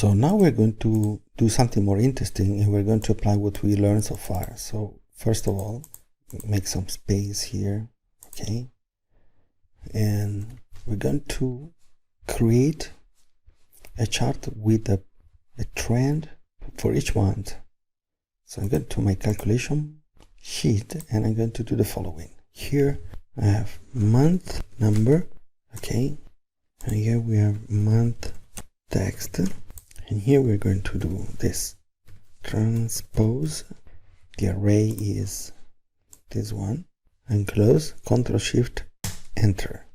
So now we're going to do something more interesting, and we're going to apply what we learned so far. So first of all, make some space here, okay? And we're going to create a chart with a trend for each month. So I'm going to my calculation sheet, and I'm going to do the following. Here I have month number, okay? And here we have month text. And here we're going to do this. Transpose. The array is this one. And close. Ctrl-Shift-Enter.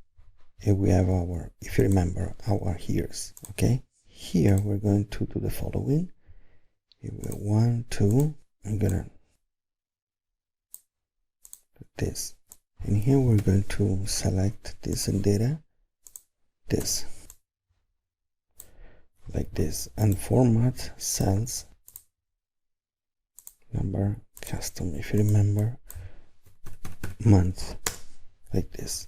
Here we have our, if you remember, our here's. Okay. Here we're going to do the following. Here we have 1, 2. I'm gonna do this. And here we're going to select this in data. This. Like this, and format cells number custom, if you remember, month, like this.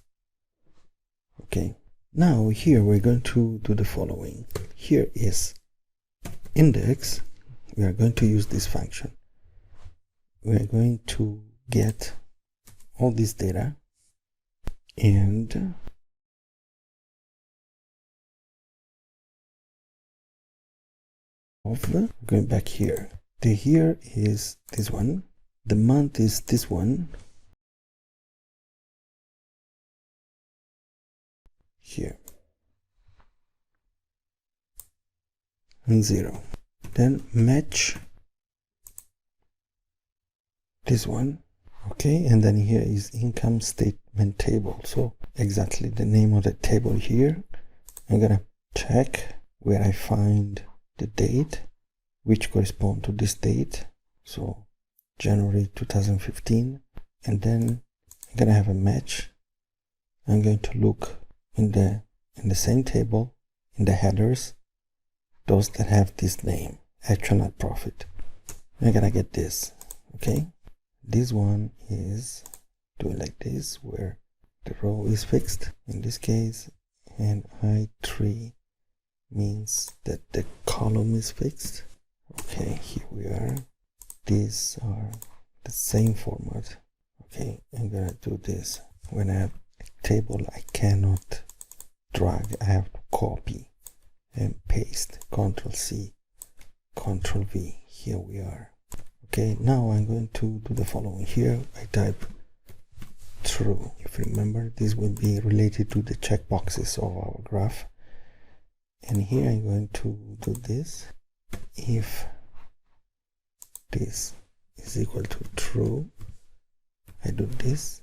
Okay, now here we're going to do the following. Here is index. We are going to use this function. We are going to get all this data, and going back here. The year is this one. The month is this one. Here. And 0. Then match this one. Okay, and then here is income statement table. So exactly the name of the table here. I'm gonna check where I find the date, which correspond to this date, so January 2015, and then I'm gonna have a match. I'm going to look in the same table, in the headers, those that have this name, actual net profit. I'm gonna get this, okay? This one is doing like this, where the row is fixed in this case, and I3 means that the column is fixed. Okay, here we are. These are the same format. Okay, I'm gonna do this. When I have a table, I cannot drag. I have to copy and paste. Ctrl-C, Ctrl-V. Here we are. Okay, now I'm going to do the following. Here I type true. If you remember, this will be related to the checkboxes of our graph. And here I'm going to do this. If this is equal to true, I do this.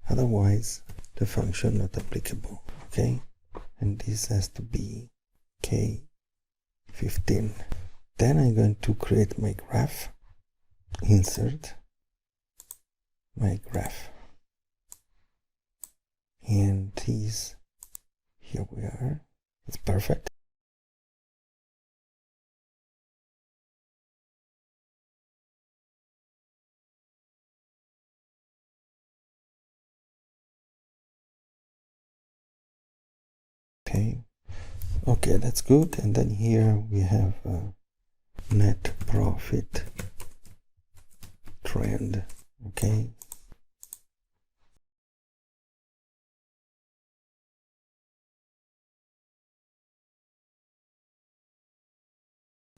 Otherwise, the function not applicable. Okay, and this has to be K15. Then I'm going to create my graph. Insert my graph, and these, here we are. It's perfect. Okay, that's good. And then here we have net profit trend. Okay,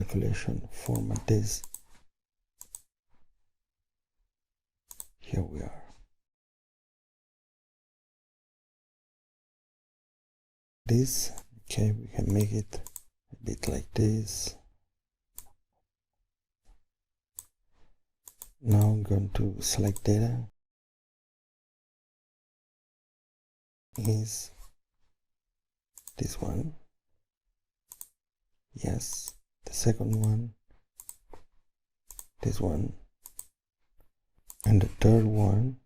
calculation format this. Here we are. This, okay, we can make it a bit like this. Now I'm going to select data. Is this one? Yes. The second one, this one, and the third one,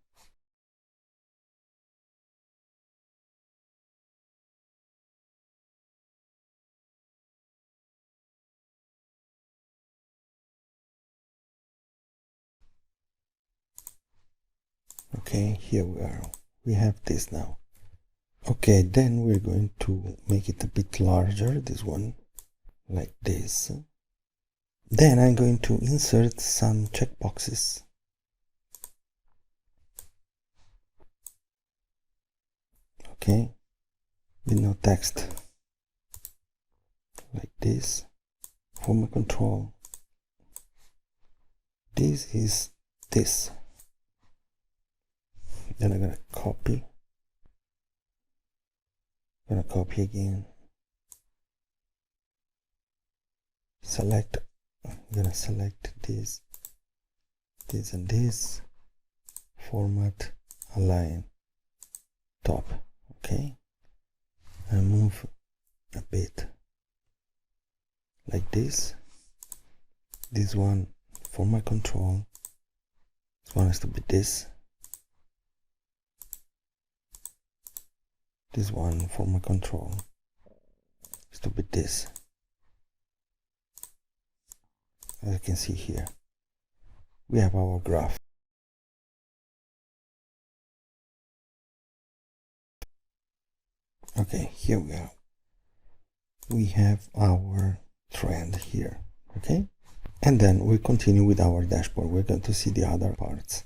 okay, here we are. We have this now. Okay, then we're going to make it a bit larger, this one. like this. Then I'm going to insert some checkboxes. Okay, with no text, like this. For my control, this is this. Then I'm gonna copy. Gonna copy again. Select. I'm gonna select this, this, and this. Format, align, top. Okay, and move a bit like this. This one for my control. This one has to be this. This one for my control has to be this. As you can see here, we have our graph. Okay, here we are. We have our trend here. Okay, and then we continue with our dashboard. We're going to see the other parts.